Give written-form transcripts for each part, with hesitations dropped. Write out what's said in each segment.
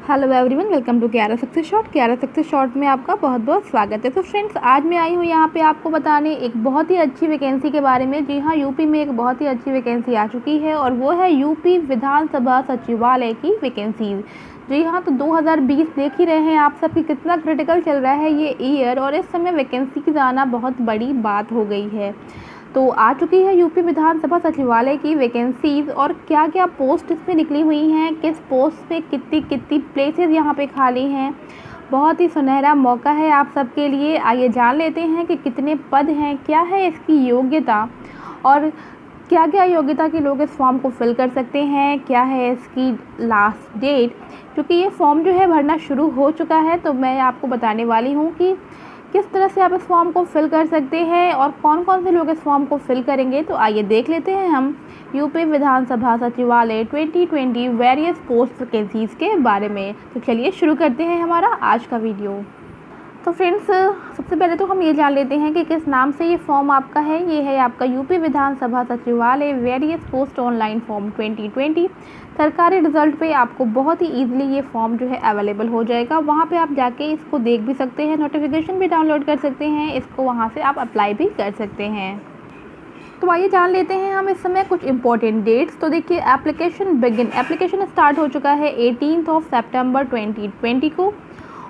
Hello everyone, welcome to क्यारा success short. क्यारा success short में आपका बहुत बहुत स्वागत है। तो फ्रेंड्स, आज मैं आई हूँ यहाँ पे आपको बताने एक बहुत ही अच्छी वैकेंसी के बारे में। जी हाँ, यूपी में एक बहुत ही अच्छी वैकेंसी आ चुकी है और वो है यूपी विधानसभा सचिवालय की वैकेंसीज। जी हाँ, तो 2020 देख ही रहे हैं आप सब कि कितना क्रिटिकल चल रहा है ये ईयर, और इस समय वैकेंसी की आना बहुत बड़ी बात हो गई है। तो आ चुकी है यूपी विधानसभा सचिवालय की वैकेंसीज, और क्या क्या पोस्ट इसमें निकली हुई हैं, किस पोस्ट पे कितनी कितनी प्लेसेस यहाँ पे खाली हैं। बहुत ही सुनहरा मौका है आप सबके लिए। आइए जान लेते हैं कि कितने पद हैं, क्या है इसकी योग्यता, और क्या क्या योग्यता के लोग इस फॉर्म को फिल कर सकते हैं, क्या है इसकी लास्ट डेट। क्योंकि ये फॉर्म जो है भरना शुरू हो चुका है, तो मैं आपको बताने वाली हूँ कि किस तरह से आप इस फॉर्म को फिल कर सकते हैं और कौन कौन से लोग इस फॉर्म को फिल करेंगे। तो आइए देख लेते हैं हम यूपी विधानसभा सचिवालय 2020 वेरियस पोस्ट वैकेंसीज़ के बारे में। तो चलिए शुरू करते हैं हमारा आज का वीडियो। तो फ्रेंड्स, सबसे पहले तो हम ये जान लेते हैं कि किस नाम से ये फॉर्म आपका है। ये है आपका यूपी विधानसभा सचिवालय वेरियस पोस्ट ऑनलाइन फॉर्म 2020। सरकारी रिजल्ट पे आपको बहुत ही ईजिली ये फॉर्म जो है अवेलेबल हो जाएगा। वहाँ पे आप जाके इसको देख भी सकते हैं, नोटिफिकेशन भी डाउनलोड कर सकते हैं, इसको वहाँ से आप अप्लाई भी कर सकते हैं। तो आइए जान लेते हैं हम इस समय कुछ इंपॉर्टेंट डेट्स। तो देखिए, एप्लीकेशन स्टार्ट हो चुका है 18 सितंबर 2020 को,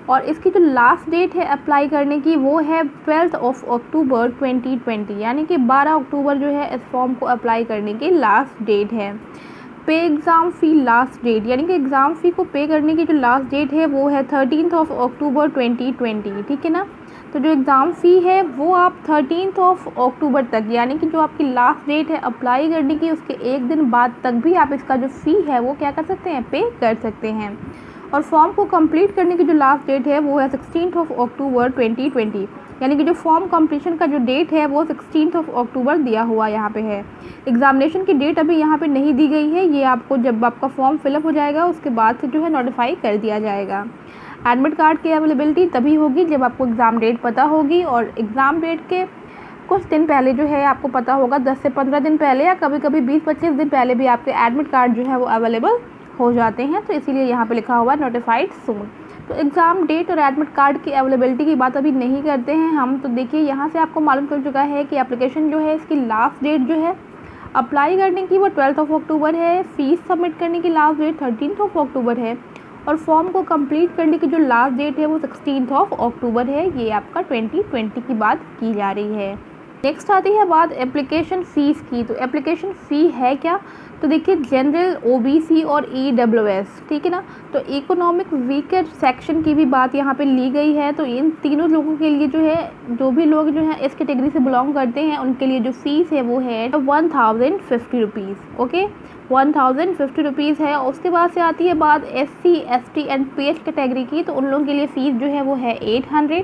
और इसकी जो लास्ट डेट है अप्लाई करने की वो है 12 अक्टूबर 2020, यानी कि 12 अक्टूबर जो है इस फॉर्म को अप्लाई करने की लास्ट डेट है। पे एग्ज़ाम फ़ी लास्ट डेट, यानी कि एग्ज़ाम फ़ी को पे करने की जो लास्ट डेट है वो है 13 अक्टूबर 2020, ठीक है ना। तो जो एग्ज़ाम फ़ी है वो आप 13 अक्टूबर तक, यानी कि जो आपकी लास्ट डेट है अप्लाई करने की उसके एक दिन बाद तक भी आप इसका जो फ़ी है वो क्या कर सकते हैं, पे कर सकते हैं। और फॉर्म को कंप्लीट करने की जो लास्ट डेट है वो है 16 अक्टूबर 2020, यानी कि जो फॉर्म कंप्लीशन का जो डेट है वो 16 अक्टूबर दिया हुआ यहाँ पे है। एग्जामिनेशन की डेट अभी यहाँ पे नहीं दी गई है, ये आपको जब आपका फॉर्म फिलअप हो जाएगा उसके बाद से जो है नोटिफाई कर दिया जाएगा। एडमिट कार्ड की अवेलेबिलिटी तभी होगी जब आपको एग्ज़ाम डेट पता होगी, और एग्ज़ाम डेट के कुछ दिन पहले जो है आपको पता होगा, 10 से 15 दिन पहले या कभी कभी 20-25 दिन पहले भी आपके एडमिट कार्ड जो है वो अवेलेबल हो जाते हैं। तो इसीलिए यहाँ पे लिखा हुआ है नोटिफाइड सून। तो एग्ज़ाम डेट और एडमिट कार्ड की अवेलेबिलिटी की बात अभी नहीं करते हैं हम। तो देखिए, यहाँ से आपको मालूम चल चुका है कि एप्लीकेशन जो है इसकी लास्ट डेट जो है अप्लाई करने की वो 12 अक्टूबर है, फ़ीस सबमिट करने की लास्ट डेट 13 अक्टूबर है, और फॉर्म को कंप्लीट करने की जो लास्ट डेट है वो 16 अक्टूबर है। ये आपका 2020 की बात की जा रही है। नेक्स्ट आती है बात एप्लीकेशन फ़ीस की। तो एप्लीकेशन फ़ी है क्या, तो देखिए, जनरल, ओबीसी और ईडब्ल्यूएस, ठीक है ना। तो इकोनॉमिक वीकर सेक्शन की भी बात यहाँ पे ली गई है। तो इन तीनों लोगों के लिए जो है, जो भी लोग जो है इस कैटेगरी से बिलोंग करते हैं उनके लिए जो फ़ीस है वो है 1050 रुपीज़। ओके, 1050 रुपीज़ है। उसके बाद से आती है बात SC, ST and PH category की। तो उन लोगों के लिए फ़ीस जो है वो है 800।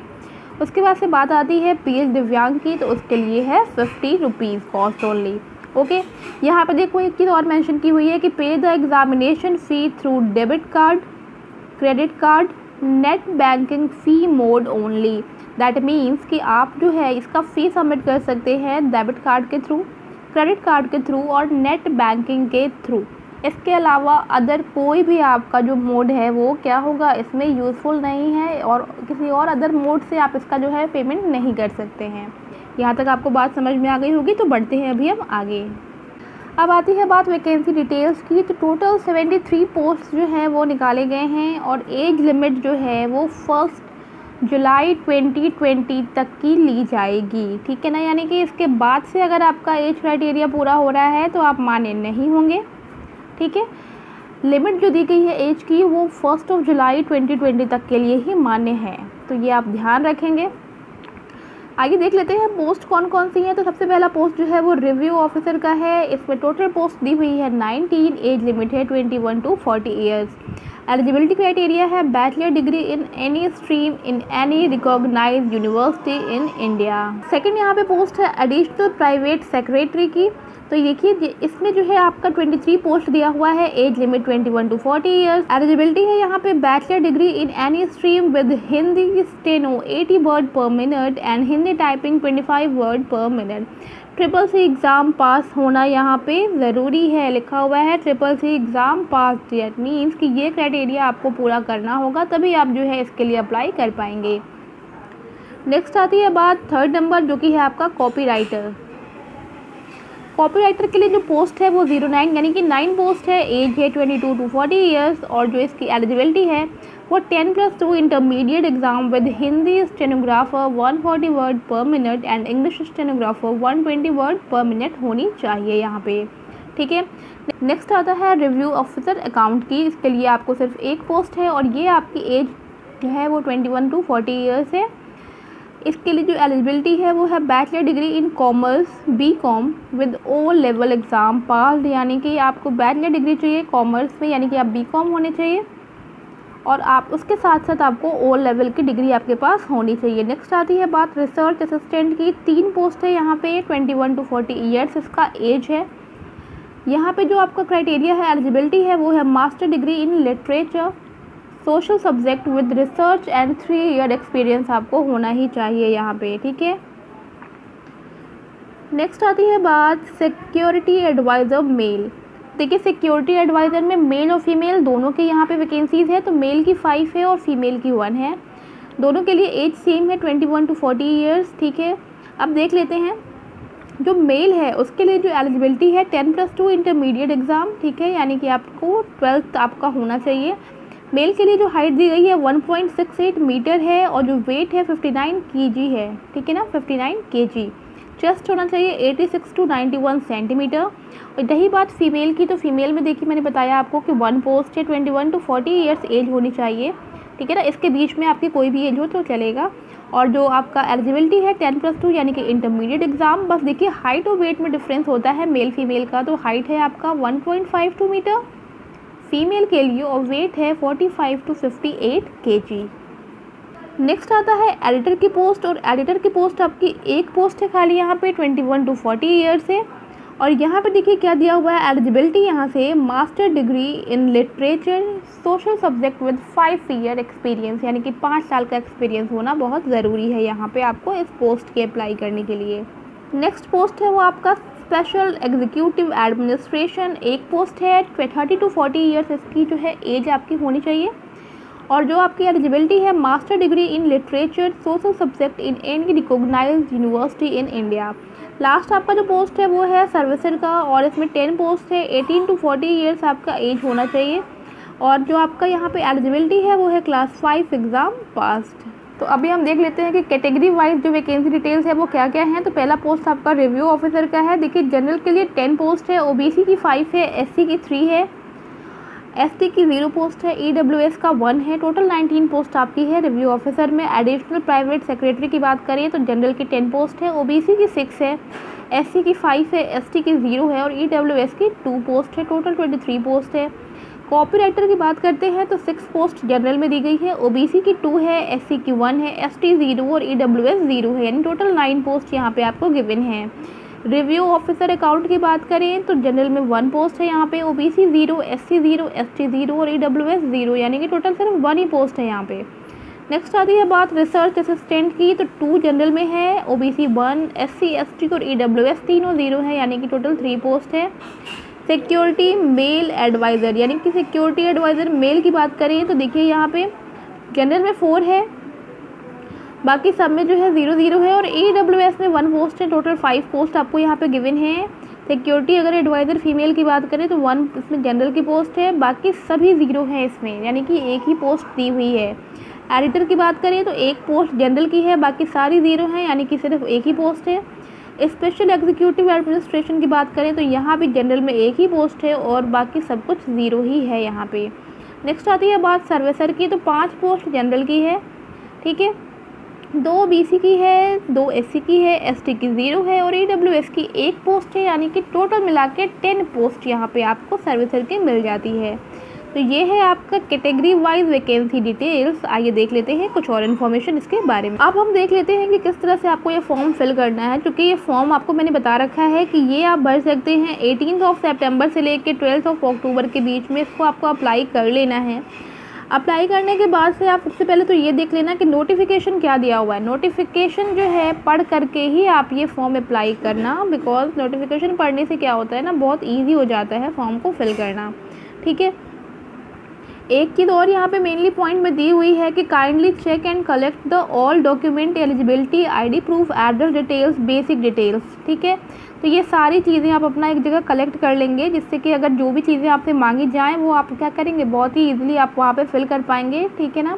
उसके बाद से बात आती है PH दिव्यांग की, तो उसके लिए है 50 रुपीज़ कॉस्ट ओनली। ओके, यहाँ पे देखो एक चीज़ और मेंशन की हुई है कि पे the examination fee through debit card, credit card, net banking fee mode only. That means कि आप जो है इसका फ़ी सबमिट कर सकते हैं डेबिट कार्ड के थ्रू, क्रेडिट कार्ड के थ्रू और नेट बैंकिंग के थ्रू। इसके अलावा अदर कोई भी आपका जो मोड है वो क्या होगा, इसमें यूज़फुल नहीं है, और किसी और अदर मोड से आप इसका जो है पेमेंट नहीं कर सकते हैं। यहाँ तक आपको बात समझ में आ गई होगी। तो बढ़ते हैं अभी हम आगे। अब आती है बात वैकेंसी डिटेल्स की। तो टोटल 73 पोस्ट जो हैं वो निकाले गए हैं, और एज लिमिट जो है वो 1 जुलाई 2020 तक की ली जाएगी, ठीक है ना। यानी कि इसके बाद से अगर आपका एज क्राइटेरिया पूरा हो रहा है तो आप मान्य नहीं होंगे, ठीक है। लिमिट जो दी गई है एज की वो 1 जुलाई 2020 तक के लिए ही मान्य है, तो ये आप ध्यान रखेंगे। आगे देख लेते हैं पोस्ट कौन कौन सी हैं। तो सबसे पहला पोस्ट जो है वो रिव्यू ऑफिसर का है। इसमें टोटल पोस्ट दी हुई है 19, एज लिमिट है 21 to 40 ईयर्स। एलिजिबिलिटी क्राइटेरिया है bachelor degree in any stream in any recognised university in India. Second यहाँ पे पोस्ट है एडिशनल प्राइवेट सेक्रेटरी की। तो देखिए, इसमें जो है आपका 23 पोस्ट दिया हुआ है, age limit 21 to 40 years. Eligibility है यहाँ पे bachelor degree in any stream with Hindi steno 80 word per minute and Hindi typing 25 word per minute. Triple C exam pass होना यहाँ पे ज़रूरी है, लिखा हुआ है triple C exam pass. That means कि ये क्राइटेरिया आपको पूरा करना होगा, तभी आप जो है इसके लिए अप्लाई कर पाएंगे। नेक्स्ट आती है बात थर्ड नंबर, जो कि है आपका कॉपीराइटर। कॉपीराइटर के लिए जो पोस्ट है वो 09 यानी कि 9 पोस्ट है। एज है 22 to 40 ईयर्स और जो इसकी एलिजिबिलिटी है वो 10+2 intermediate exam with Hindi stenographer 140 word per minute and English stenographer 120 word per minute होनी चाहिए यहाँ पे, ठीक है। नेक्स्ट आता है रिव्यू ऑफिसर अकाउंट की। इसके लिए आपको सिर्फ एक पोस्ट है और ये आपकी एज जो है वो 21 to 40 ईयर्स है। इसके लिए जो एलिजिबिलिटी है वो है bachelor degree in commerce BCom with O level exam pass, यानी कि आपको बैचलर डिग्री चाहिए कॉमर्स में, यानी कि आप BCom होने चाहिए और आप उसके साथ साथ आपको ओ लेवल की डिग्री आपके पास होनी चाहिए। नेक्स्ट आती है बात रिसर्च असिस्टेंट की। 3 पोस्ट है यहाँ पे, 21 to 40 ईयर्स इसका एज है। यहाँ पे जो आपका क्राइटेरिया है एलिजिबिलिटी है वो है master degree in literature social subject with research and 3 year experience आपको होना ही चाहिए यहाँ पे, ठीक है। नेक्स्ट आती है बात सिक्योरिटी एडवाइज़र मेल। देखिए सिक्योरिटी एडवाइज़र में मेल और फीमेल दोनों के यहाँ पे वैकेंसीज़ है, तो मेल की 5 है और फीमेल की 1 है। दोनों के लिए एज सेम है 21 to 40 ईयर्स, ठीक है। अब देख लेते हैं जो मेल है उसके लिए जो एलिजिबिलिटी है 10+2 इंटरमीडिएट एग्ज़ाम, ठीक है, यानी कि आपको 12th आपका होना चाहिए। मेल के लिए जो हाइट दी गई है 1.68 मीटर है और जो वेट है 59 kg है, ठीक है ना, 59 kg। चेस्ट होना चाहिए 86 to 91 सेंटीमीटर। और रही बात फीमेल की, तो फीमेल में देखिए मैंने बताया आपको कि 1 पोस्ट है, 21 to 40 ईयर्स एज होनी चाहिए, ठीक है ना। इसके बीच में आपकी कोई भी एज हो तो चलेगा। और जो आपका एलिजिबिलिटी है 10+2 यानी कि इंटरमीडिएट एग्ज़ाम। बस देखिए हाइट और वेट में डिफरेंस होता है मेल फीमेल का, तो हाइट है आपका 1.52 मीटर फीमेल के लिए और वेट है 45 to 58 kg। नेक्स्ट आता है एडिटर की पोस्ट, और एडिटर की पोस्ट आपकी एक पोस्ट है खाली यहाँ पे, 21 to 40 ईयर्स है। और यहाँ पे देखिए क्या दिया हुआ है एलिजिबिलिटी यहाँ से master degree in literature social subject with 5 year experience, यानी कि 5 साल का एक्सपीरियंस होना बहुत ज़रूरी है यहाँ पे आपको इस पोस्ट के अप्लाई करने के लिए। नेक्स्ट पोस्ट है वो आपका स्पेशल एग्जीक्यूटिव एडमिनिस्ट्रेशन। एक पोस्ट है 30 to 40 ईयर्स इसकी जो है एज आपकी होनी चाहिए। और जो आपकी एलिजिबिलिटी है master degree in literature social subject in any recognised university in India. Last आपका जो पोस्ट है वो है सर्विसर का और इसमें 10 पोस्ट है, 18 to 40 ईयर्स आपका एज होना चाहिए। और जो आपका यहाँ पे एलिजिबिलिटी है वो है क्लास 5 एग्ज़ाम पास्ड। तो अभी हम देख लेते हैं कि कैटेगरी वाइज जो वैकेंसी डिटेल्स है वो क्या क्या हैं। तो पहला पोस्ट आपका रिव्यू ऑफिसर का है। देखिए जनरल के लिए 10 पोस्ट है, OBC की 5 है, SC की 3 है, ST की 0 पोस्ट है, EWS का 1 है। टोटल 19 पोस्ट आपकी है रिव्यू ऑफिसर में। एडिशनल प्राइवेट सेक्रेटरी की बात करें तो जनरल की 10 पोस्ट है, OBC की 6 है, SC की 5 है, ST की 0 है और EWS की 2 पोस्ट है। टोटल 23 पोस्ट है। कॉपीराइटर की बात करते हैं तो 6 पोस्ट जनरल में दी गई है, OBC की 2 है, SC की 1 है, ST 0 और EWS 0 है, यानी टोटल 9 पोस्ट यहाँ पे आपको गिवन है। रिव्यू ऑफिसर अकाउंट की बात करें तो जनरल में 1 पोस्ट है यहाँ पे, OBC 0, SC 0, ST 0 और EWS 0, यानी कि टोटल सिर्फ 1 ही पोस्ट है यहाँ पे। नेक्स्ट आती है बात रिसर्च असिस्टेंट की, तो 2 जनरल में है, OBC 1, SC, ST और EWS तीनों 0 है, यानी कि टोटल 3 पोस्ट है। सिक्योरिटी मेल एडवाइज़र, यानी कि सिक्योरिटी एडवाइज़र मेल की बात करें तो देखिए यहाँ पे जनरल में 4 है, बाकी सब में जो है 0 है और EWS में 1 पोस्ट है। टोटल 5 पोस्ट आपको यहाँ पे गिवन है। सिक्योरिटी अगर एडवाइज़र फीमेल की बात करें तो 1 इसमें जनरल की पोस्ट है, बाकी सभी 0 है इसमें, यानी कि एक ही पोस्ट दी हुई है। एडिटर की बात करें तो 1 पोस्ट जनरल की है, बाकी सारी 0 हैं, यानी कि सिर्फ एक ही पोस्ट है। स्पेशल एग्जीक्यूटिव एडमिनिस्ट्रेशन की बात करें तो यहाँ भी जनरल में एक ही पोस्ट है और बाकी सब कुछ 0 ही है यहाँ पे। नेक्स्ट आती है बात सर्विसर की, तो 5 पोस्ट जनरल की है, ठीक है, 2 OBC की है, 2 SC की है, ST की 0 है और EWS की 1 पोस्ट है, यानी कि टोटल मिला के 10 पोस्ट यहाँ पे आपको सर्विसर की मिल जाती है। तो ये है आपका कैटेगरी वाइज वैकेंसी डिटेल्स। आइए देख लेते हैं कुछ और इन्फॉर्मेशन इसके बारे में। अब हम देख लेते हैं कि किस तरह से आपको ये फॉर्म फिल करना है, क्योंकि ये फॉर्म आपको मैंने बता रखा है कि ये आप भर सकते हैं 18 सितंबर से लेकर 12 अक्टूबर के बीच में, इसको आपको अप्लाई कर लेना है। अप्लाई करने के बाद से आप सबसे पहले तो ये देख लेना कि नोटिफिकेशन क्या दिया हुआ है। नोटिफिकेशन जो है पढ़ करके ही आप ये फॉर्म अप्लाई करना, बिकॉज नोटिफिकेशन पढ़ने से क्या होता है ना, बहुत ईजी हो जाता है फॉर्म को फिल करना। ठीक है, एक चीज़ और यहाँ पे मेनली पॉइंट में दी हुई है कि kindly check and collect the all document, eligibility, ID proof, address details, basic details. ठीक है, तो ये सारी चीज़ें आप अपना एक जगह कलेक्ट कर लेंगे, जिससे कि अगर जो भी चीज़ें आपसे मांगी जाएँ वो आप क्या करेंगे, बहुत ही ईजिली आप वहाँ पे फिल कर पाएंगे। ठीक है ना।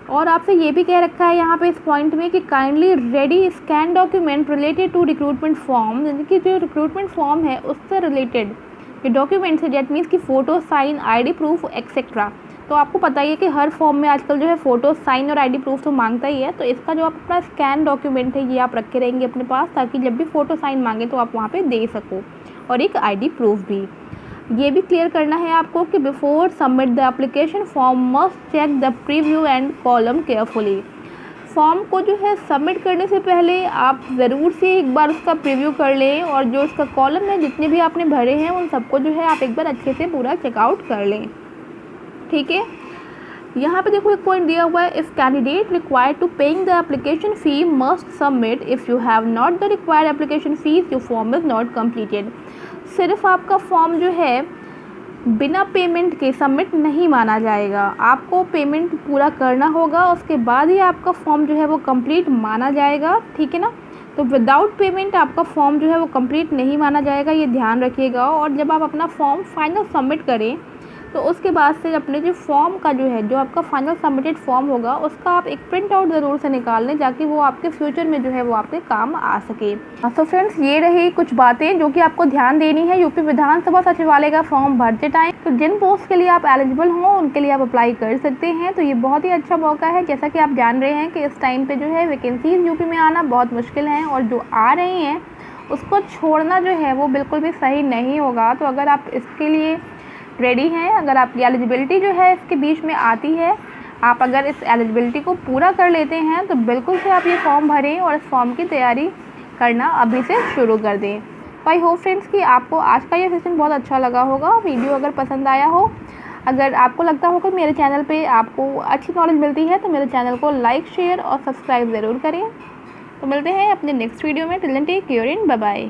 और आपसे ये भी कह रखा है यहाँ पे इस पॉइंट में कि kindly ready scan document related to recruitment form, यानी कि जो रिक्रूटमेंट फॉर्म है उससे रिलेटेड ये डॉक्यूमेंट्स है, डेट मीन्स कि photo, sign, ID proof etcetera. तो आपको पता ही है कि हर फॉर्म में आजकल जो है फ़ोटो, साइन और आईडी प्रूफ तो मांगता ही है। तो इसका जो आप अपना स्कैन डॉक्यूमेंट है ये आप रखे रहेंगे अपने पास, ताकि जब भी फ़ोटो, साइन मांगे तो आप वहाँ पे दे सको, और एक आईडी प्रूफ भी। ये भी क्लियर करना है आपको कि before submit the application form must check the preview and column carefully. Form को जो है सबमिट करने से पहले आप ज़रूर से एक बार उसका प्रीव्यू कर लें, और जो उसका कॉलम है जितने भी आपने भरे हैं उन सबको जो है आप एक बार अच्छे से पूरा चेकआउट कर लें। ठीक है, यहाँ पे देखो एक पॉइंट दिया हुआ है, if candidate required to paying the application fee must submit, if you have not the required application fees your form is not completed. सिर्फ आपका फॉर्म जो है बिना पेमेंट के सबमिट नहीं माना जाएगा, आपको पेमेंट पूरा करना होगा, उसके बाद ही आपका फॉर्म जो है वो कंप्लीट माना जाएगा। ठीक है ना। तो विदाउट पेमेंट आपका फॉर्म जो है वो कंप्लीट नहीं माना जाएगा, ये ध्यान रखिएगा। और जब आप अपना फॉर्म फाइनल सबमिट करें तो उसके बाद से अपने जो फॉर्म का जो है, जो आपका फाइनल सबमिटेड फॉर्म होगा उसका आप एक प्रिंट आउट ज़रूर से निकाल लें, ताकि वो आपके फ्यूचर में जो है वो आपके काम आ सके। तो फ्रेंड्स, ये रही कुछ बातें जो कि आपको ध्यान देनी है यूपी विधानसभा सचिवालय का फॉर्म भरते टाइम। तो जिन पोस्ट के लिए आप एलिजिबल हों उनके लिए आप अप्लाई कर सकते हैं। तो ये बहुत ही अच्छा मौका है। जैसा कि आप जान रहे हैं कि इस टाइम पर जो है वैकेंसीज यूपी में आना बहुत मुश्किल है, और जो आ रही हैं उसको छोड़ना जो है वो बिल्कुल भी सही नहीं होगा। तो अगर आप इसके लिए रेडी हैं, अगर आपकी एलिजिबिलिटी जो है इसके बीच में आती है, आप अगर इस एलिजिबिलिटी को पूरा कर लेते हैं तो बिल्कुल से आप ये फॉर्म भरें और इस फॉर्म की तैयारी करना अभी से शुरू कर दें। तो आई होप फ्रेंड्स कि आपको आज का ये सेशन बहुत अच्छा लगा होगा। वीडियो अगर पसंद आया हो, अगर आपको लगता हो कि मेरे चैनल पे आपको अच्छी नॉलेज मिलती है, तो मेरे चैनल को लाइक, शेयर और सब्सक्राइब ज़रूर करें। तो मिलते हैं अपने नेक्स्ट वीडियो में। Till then take care and bye bye.